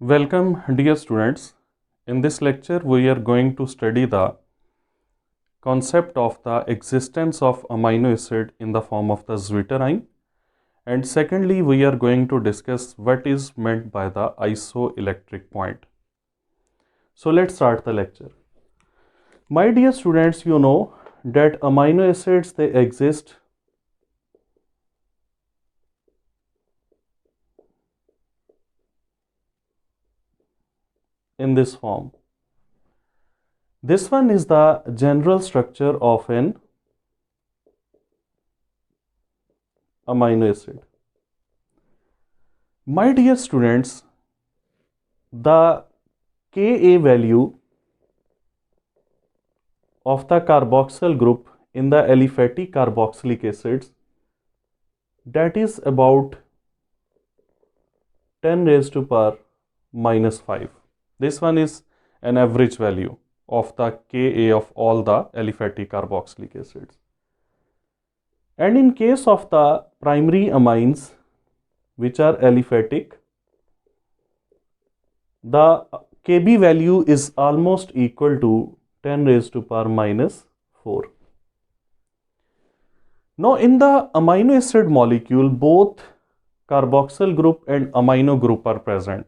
Welcome, dear students. In this lecture, we are going to study the concept of the existence of amino acid in the form of the zwitterine. And secondly, we are going to discuss what is meant by the isoelectric point. So let's start the lecture. My dear students, you know that amino acids, they exist in this form. This one is the general structure of an amino acid. My dear students, the Ka value of the carboxyl group in the aliphatic carboxylic acids, that is about 10 raised to power minus 5. This one is an average value of the Ka of all the aliphatic carboxylic acids. And in case of the primary amines which are aliphatic, the Kb value is almost equal to 10 raised to power minus 4. Now in the amino acid molecule, both carboxyl group and amino group are present.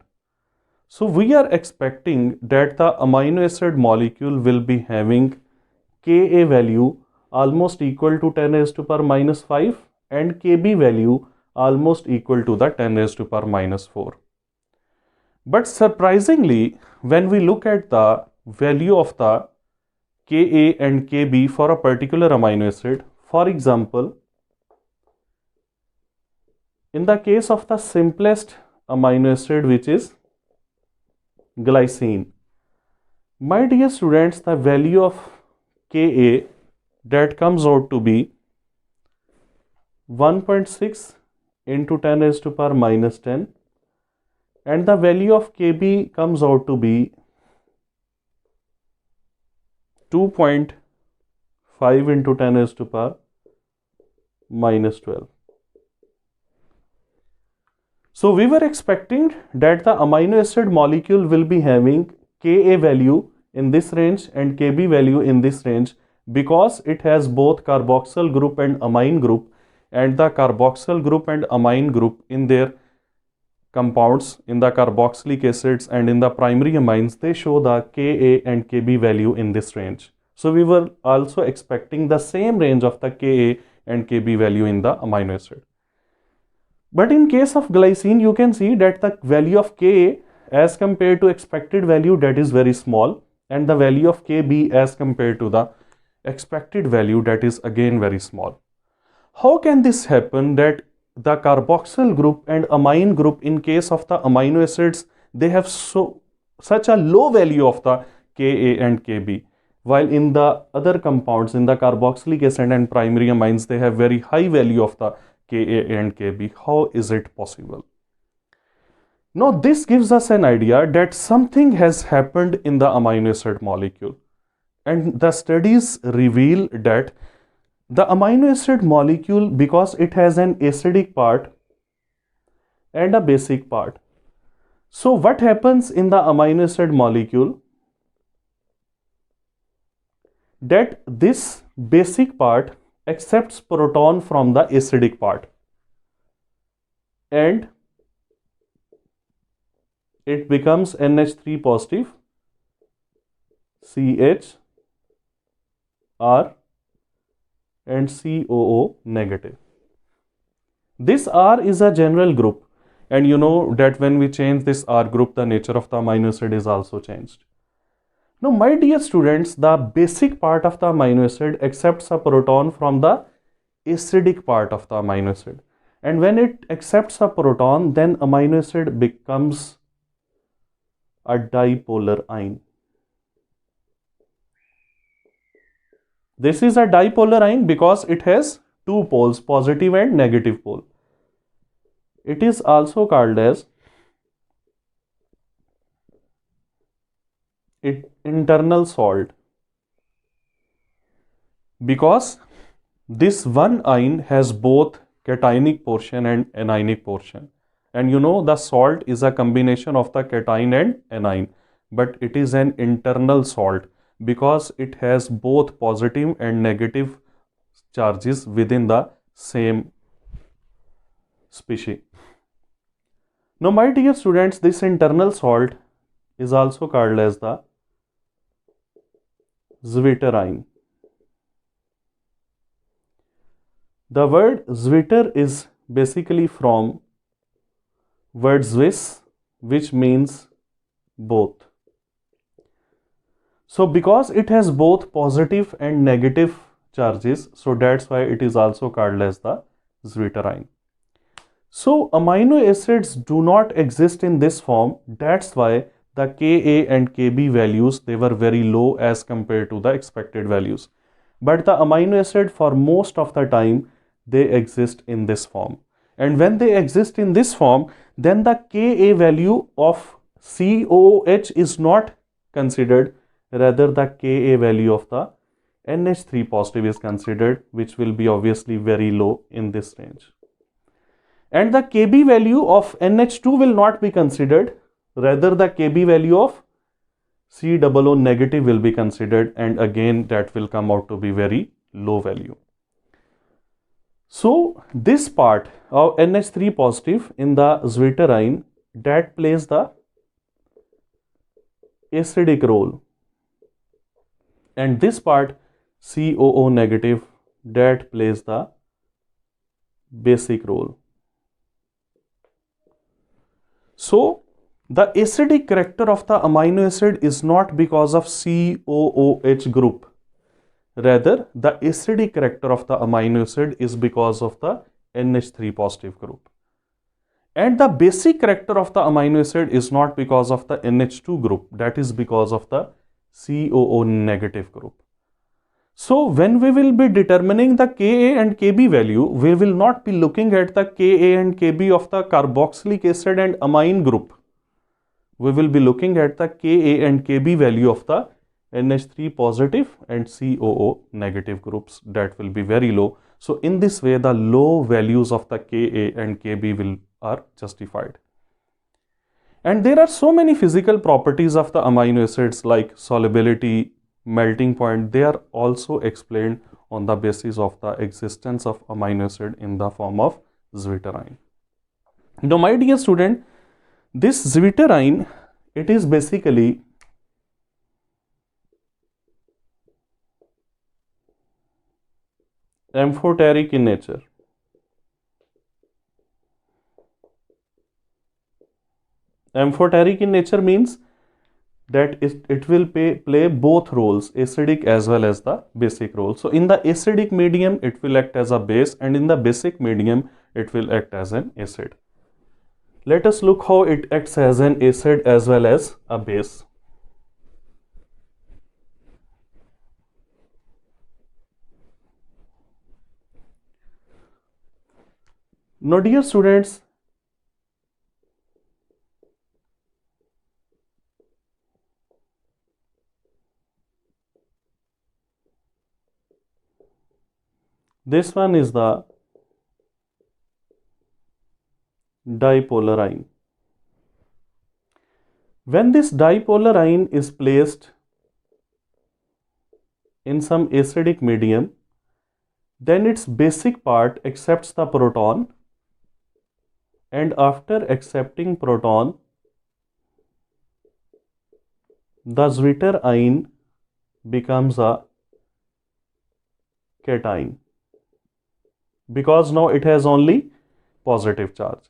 So we are expecting that the amino acid molecule will be having Ka value almost equal to 10 raised to power minus 5 and Kb value almost equal to the 10 raised to power minus 4. But surprisingly, when we look at the value of the Ka and Kb for a particular amino acid, for example, in the case of the simplest amino acid, which is glycine, my dear students, the value of Ka that comes out to be 1.6 into 10 raised to power minus 10, and the value of Kb comes out to be 2.5 into 10 raised to power minus 12. So we were expecting that the amino acid molecule will be having Ka value in this range and Kb value in this range because it has both carboxyl group and amine group, and the carboxyl group and amine group in their compounds in the carboxylic acids and in the primary amines, they show the Ka and Kb value in this range. So we were also expecting the same range of the Ka and Kb value in the amino acid. But in case of glycine, you can see that the value of Ka as compared to expected value, that is very small, and the value of Kb as compared to the expected value, that is again very small. How can this happen that the carboxyl group and amine group in case of the amino acids, they have such a low value of the Ka and Kb, while in the other compounds in the carboxylic acid and primary amines, they have very high value of the Ka and Kb. How is it possible? Now this gives us an idea that something has happened in the amino acid molecule, and the studies reveal that the amino acid molecule, because it has an acidic part and a basic part. So what happens in the amino acid molecule? That this basic part accepts proton from the acidic part, and it becomes NH3 positive, CH, R, and COO negative. This R is a general group, and you know that when we change this R group, the nature of the amino acid is also changed. Now, my dear students, the basic part of the amino acid accepts a proton from the acidic part of the amino acid, and when it accepts a proton, then amino acid becomes a dipolar ion. This is a dipolar ion because it has two poles, positive and negative pole. It is also called as internal salt because this one ion has both cationic portion and anionic portion, And you know the salt is a combination of the cation and anion, but it is an internal salt because it has both positive and negative charges within the same species. Now my dear students, this internal salt is also called as the zwitterine. The word zwitter is basically from word Swiss, which means both. So because it has both positive and negative charges, so that's why it is also called as the zwitterine. So amino acids do not exist in this form. That's why the Ka and Kb values, they were very low as compared to the expected values. But the amino acid, for most of the time, they exist in this form. And when they exist in this form, then the Ka value of COOH is not considered, rather the Ka value of the NH3 positive is considered, which will be obviously very low in this range. And the Kb value of NH2 will not be considered, rather the Kb value of COO negative will be considered, and again that will come out to be very low value. So this part of NH3 positive in the zwitterine, that plays the acidic role, and this part COO negative, that plays the basic role. So the acidic character of the amino acid is not because of COOH group. Rather, the acidic character of the amino acid is because of the NH3 positive group. And the basic character of the amino acid is not because of the NH2 group, that is because of the COO negative group. So when we will be determining the Ka and Kb value, we will not be looking at the Ka and Kb of the carboxylic acid and amine group. We will be looking at the Ka and Kb value of the NH3 positive and COO negative groups, that will be very low. So in this way, the low values of the Ka and Kb are justified. And there are so many physical properties of the amino acids like solubility, melting point. They are also explained on the basis of the existence of amino acid in the form of zwitterine. Now my dear student, this zwitterine, it is basically amphoteric in nature. Amphoteric in nature means that it will play both roles, acidic as well as the basic role. So in the acidic medium, it will act as a base, and in the basic medium, it will act as an acid. Let us look how it acts as an acid as well as a base. Now dear students, this one is the dipolar ion. When this dipolar ion is placed in some acidic medium, then its basic part accepts the proton, and after accepting proton, the zwitter ion becomes a cation, because now it has only positive charge.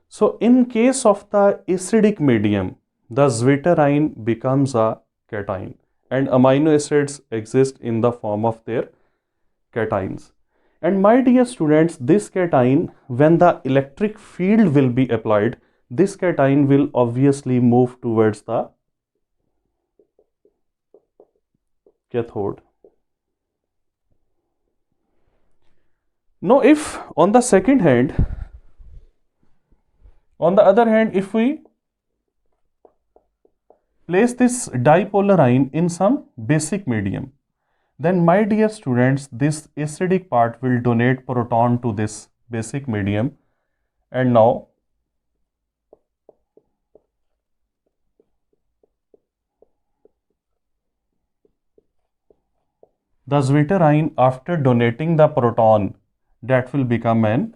So in case of the acidic medium, the zwitter ion becomes a cation, and amino acids exist in the form of their cations. And my dear students, this cation, when the electric field will be applied, this cation will obviously move towards the cathode. Now if on the other hand, if we place this dipolar ion in some basic medium, then my dear students, this acidic part will donate proton to this basic medium, and now the zwitterine after donating the proton, that will become an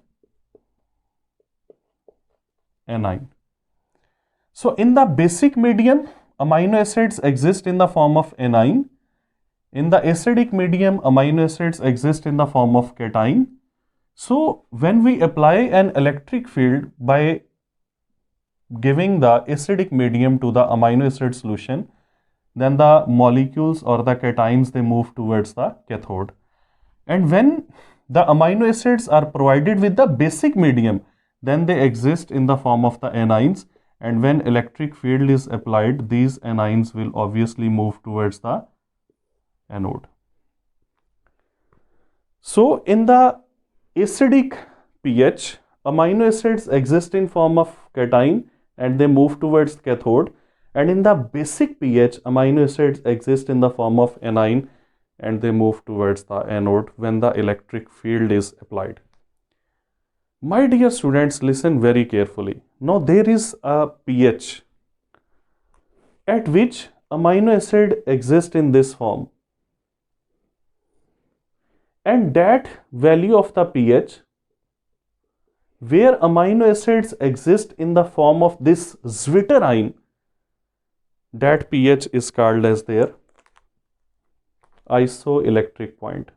anion. So in the basic medium, amino acids exist in the form of anion. In the acidic medium, amino acids exist in the form of cation. So when we apply an electric field by giving the acidic medium to the amino acid solution, then the molecules or the cations, they move towards the cathode. And when the amino acids are provided with the basic medium, then they exist in the form of the anions, and when electric field is applied, these anions will obviously move towards the anode. So in the acidic pH, amino acids exist in form of cation and they move towards cathode, and in the basic pH, amino acids exist in the form of anion and they move towards the anode when the electric field is applied. My dear students, listen very carefully. Now there is a pH at which amino acid exists in this form, and that value of the pH where amino acids exist in the form of this zwitterine, that pH is called as their isoelectric point.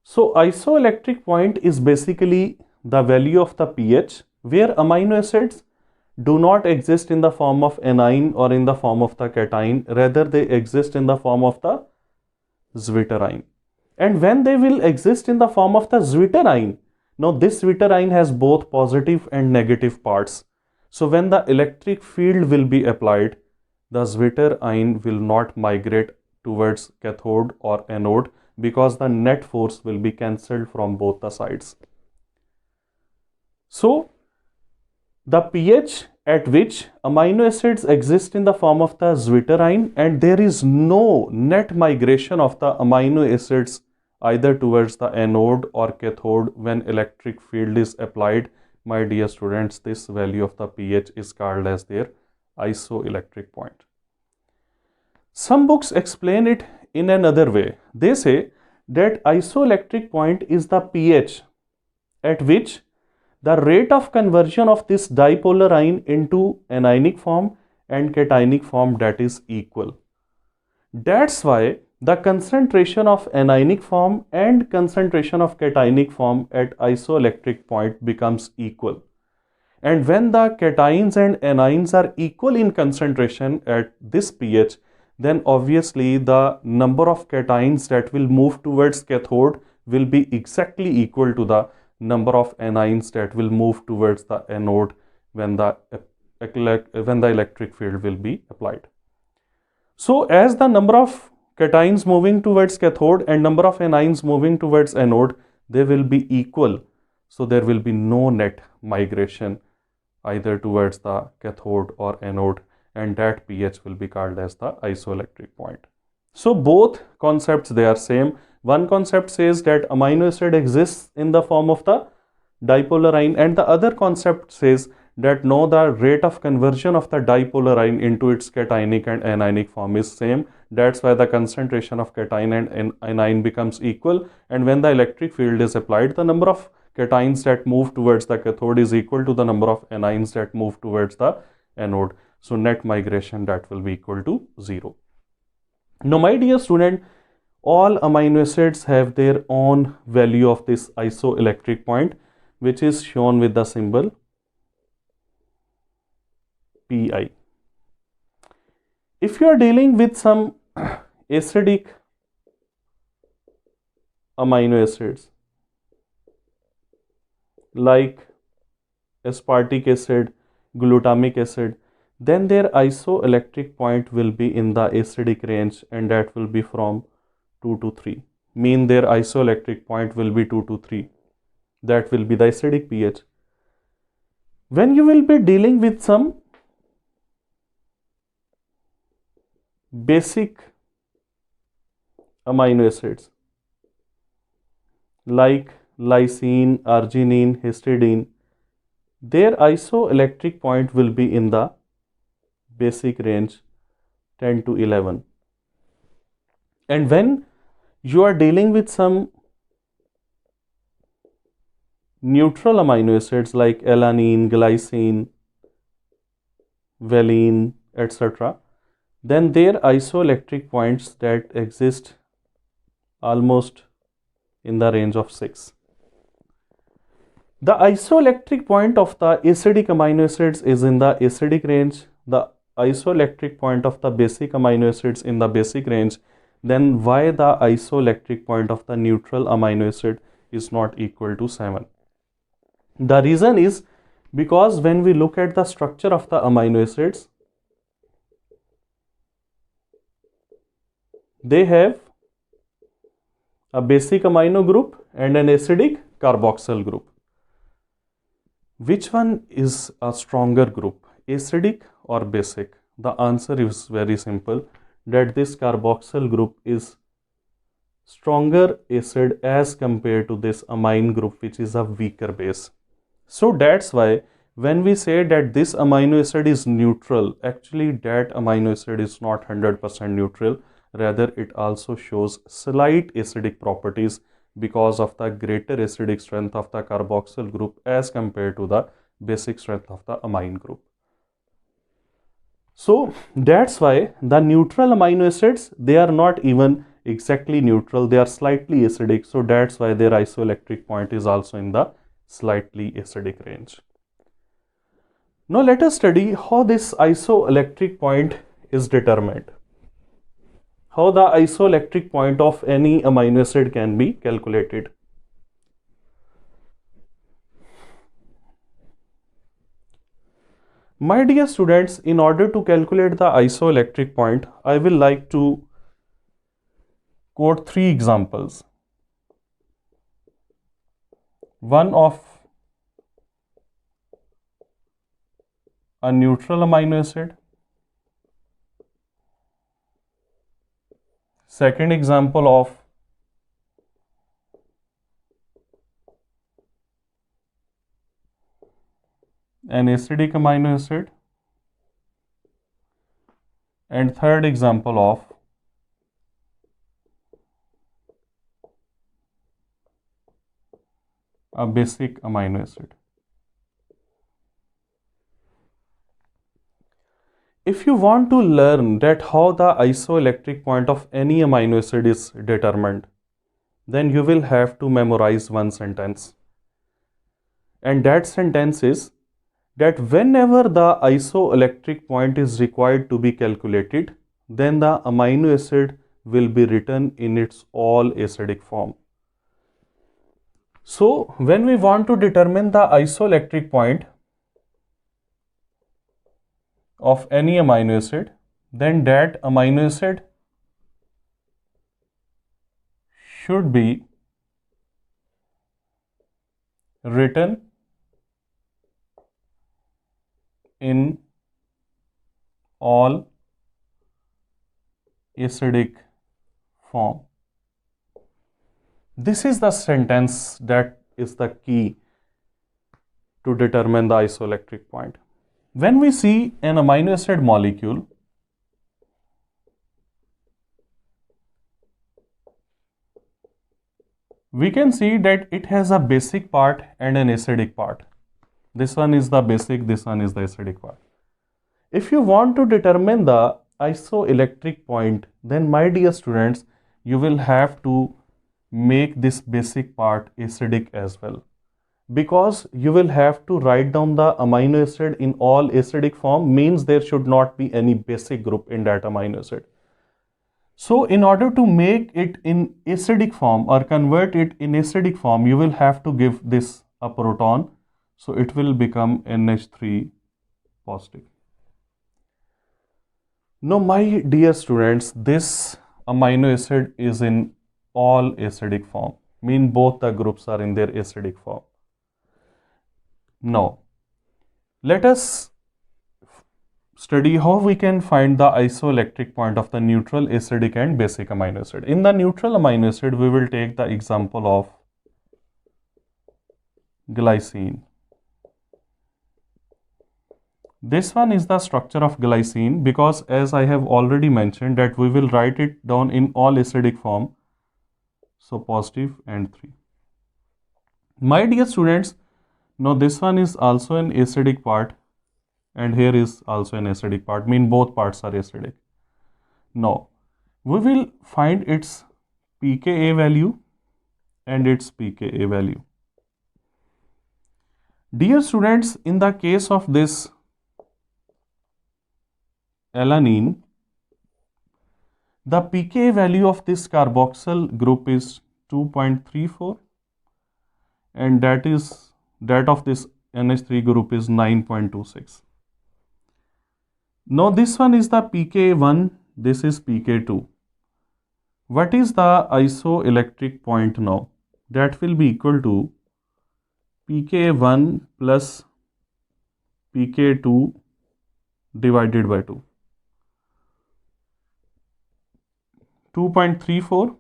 So isoelectric point is basically the value of the pH where amino acids do not exist in the form of anion or in the form of the cation, rather they exist in the form of the zwitterine. And when they will exist in the form of the zwitterine, now this zwitterine has both positive and negative parts. So when the electric field will be applied, the zwitterine will not migrate towards cathode or anode because the net force will be cancelled from both the sides. So the pH at which amino acids exist in the form of the zwitterine and there is no net migration of the amino acids either towards the anode or cathode when electric field is applied, my dear students, this value of the pH is called as their isoelectric point. Some books explain it in another way. They say that isoelectric point is the pH at which the rate of conversion of this dipolar ion into anionic form and cationic form, that is equal. That's why the concentration of anionic form and concentration of cationic form at isoelectric point becomes equal. And when the cations and anions are equal in concentration at this pH, then obviously the number of cations that will move towards cathode will be exactly equal to the number of anions that will move towards the anode when the electric field will be applied. So as the number of cations moving towards cathode and number of anions moving towards anode, they will be equal. So there will be no net migration either towards the cathode or anode, and that pH will be called as the isoelectric point. So both concepts, they are same. One concept says that amino acid exists in the form of the dipolar ion, and the other concept says that no, the rate of conversion of the dipolar ion into its cationic and anionic form is same. That's why the concentration of cation and anion becomes equal, and when the electric field is applied, the number of cations that move towards the cathode is equal to the number of anions that move towards the anode. So net migration, that will be equal to 0. Now my dear student, all amino acids have their own value of this isoelectric point, which is shown with the symbol Pi. If you are dealing with some acidic amino acids like aspartic acid, glutamic acid, then their isoelectric point will be in the acidic range, and that will be from 2 to 3. Mean their isoelectric point will be 2 to 3. That will be the acidic pH. When you will be dealing with some basic amino acids like lysine, arginine, histidine, their isoelectric point will be in the basic range 10 to 11. And when you are dealing with some neutral amino acids like alanine, glycine, valine, etc., then their isoelectric points that exist almost in the range of 6. The isoelectric point of the acidic amino acids is in the acidic range, the isoelectric point of the basic amino acids in the basic range. Then why the isoelectric point of the neutral amino acid is not equal to 7? The reason is because when we look at the structure of the amino acids, they have a basic amino group and an acidic carboxyl group. Which one is a stronger group, acidic or basic? The answer is very simple, that this carboxyl group is stronger acid as compared to this amine group, which is a weaker base. So that's why when we say that this amino acid is neutral, actually that amino acid is not 100% neutral, rather it also shows slight acidic properties because of the greater acidic strength of the carboxyl group as compared to the basic strength of the amine group. So that's why the neutral amino acids, they are not even exactly neutral, they are slightly acidic. So that's why their isoelectric point is also in the slightly acidic range. Now let us study how this isoelectric point is determined. How the isoelectric point of any amino acid can be calculated. My dear students, in order to calculate the isoelectric point, I will like to quote 3 examples. One of a neutral amino acid. Second example of an acidic amino acid. And third example of a basic amino acid. If you want to learn that how the isoelectric point of any amino acid is determined, then you will have to memorize one sentence. And that sentence is that whenever the isoelectric point is required to be calculated, then the amino acid will be written in its all acidic form. So when we want to determine the isoelectric point of any amino acid, then that amino acid should be written in all acidic form. This is the sentence that is the key to determine the isoelectric point. When we see an amino acid molecule, we can see that it has a basic part and an acidic part. This one is the basic, this one is the acidic part. If you want to determine the isoelectric point, then my dear students, you will have to make this basic part acidic as well, because you will have to write down the amino acid in all acidic form, means there should not be any basic group in that amino acid. So in order to make it in acidic form or convert it in acidic form, you will have to give this a proton. So it will become NH3 positive. Now my dear students, this amino acid is in all acidic form, mean both the groups are in their acidic form. Now let us study how we can find the isoelectric point of the neutral, acidic and basic amino acid. In the neutral amino acid, we will take the example of glycine. This one is the structure of glycine, because as I have already mentioned that we will write it down in all acidic form. So positive and 3. My dear students, now this one is also an acidic part and here is also an acidic part, mean both parts are acidic. Now we will find its pKa value and its pKa value. Dear students, in the case of this alanine, the pKa value of this carboxyl group is 2.34 and that of this NH3 group is 9.26. Now this one is the pKa1, this is pK2. What is the isoelectric point now? That will be equal to pKa1 plus pK2 divided by 2. 2.34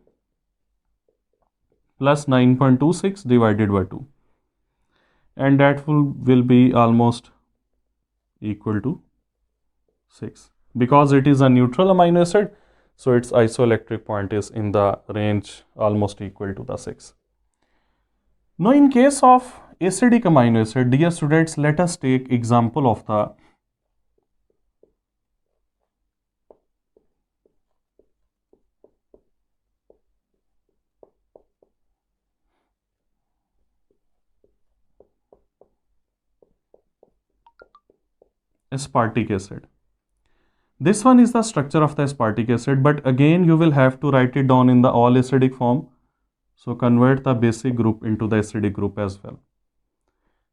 plus 9.26 divided by 2, and that will be almost equal to 6. Because it is a neutral amino acid, so its isoelectric point is in the range almost equal to the 6. Now in case of acidic amino acid, dear students, let us take example of the aspartic acid. This one is the structure of the aspartic acid, but again you will have to write it down in the all acidic form. So convert the basic group into the acidic group as well.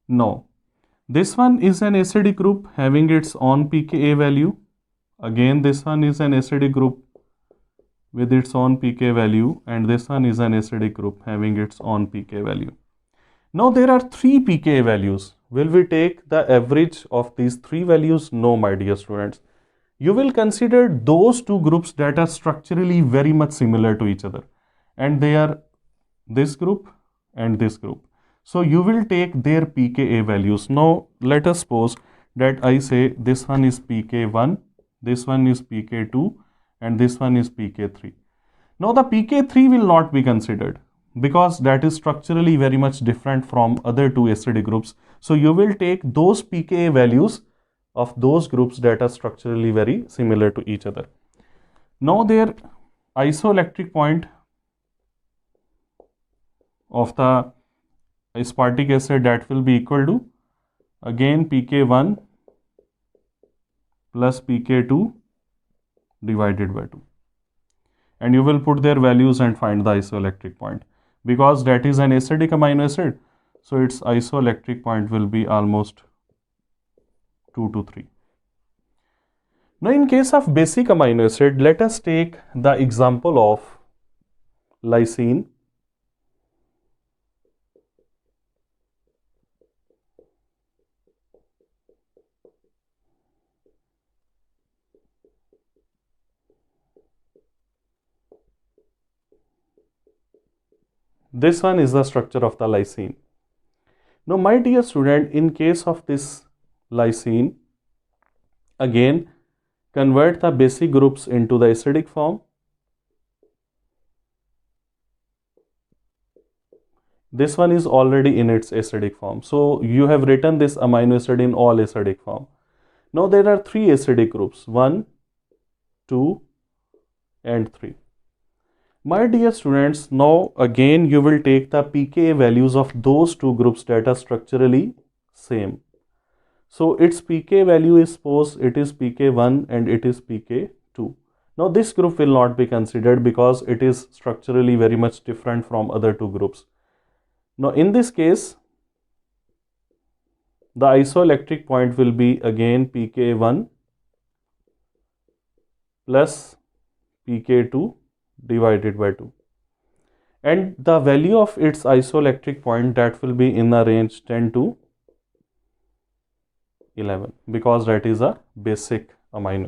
Now this one is an acidic group having its own pKa value. Again this one is an acidic group with its own pK value, and this one is an acidic group having its own pK value. Now there are 3 pKa values. Will we take the average of these 3 values? No, my dear students. You will consider those 2 groups that are structurally very much similar to each other, and they are this group and this group. So you will take their pKa values. Now let us suppose that I say this one is pK1, this one is pK2, and this one is pK3. Now the pK3 will not be considered because that is structurally very much different from other 2 acidic groups. So you will take those pKa values of those groups that are structurally very similar to each other. Now their isoelectric point of the aspartic acid, that will be equal to again pK1 plus pK2 divided by 2, and you will put their values and find the isoelectric point. Because that is an acidic amino acid, so its isoelectric point will be almost 2 to 3. Now in case of basic amino acid, let us take the example of lysine. This one is the structure of the lysine. Now my dear student, in case of this lysine, again convert the basic groups into the acidic form. This one is already in its acidic form, so you have written this amino acid in all acidic form. Now there are 3 acidic groups, 1, 2 and 3. My dear students, now again you will take the pKa values of those 2 groups that are structurally same. So its pK value is, suppose it is pK1 and it is pK2. Now this group will not be considered because it is structurally very much different from other 2 groups. Now in this case, the isoelectric point will be again pK1 plus pK2 divided by 2, and the value of its isoelectric point, that will be in the range 10 to 11 because that is a basic amino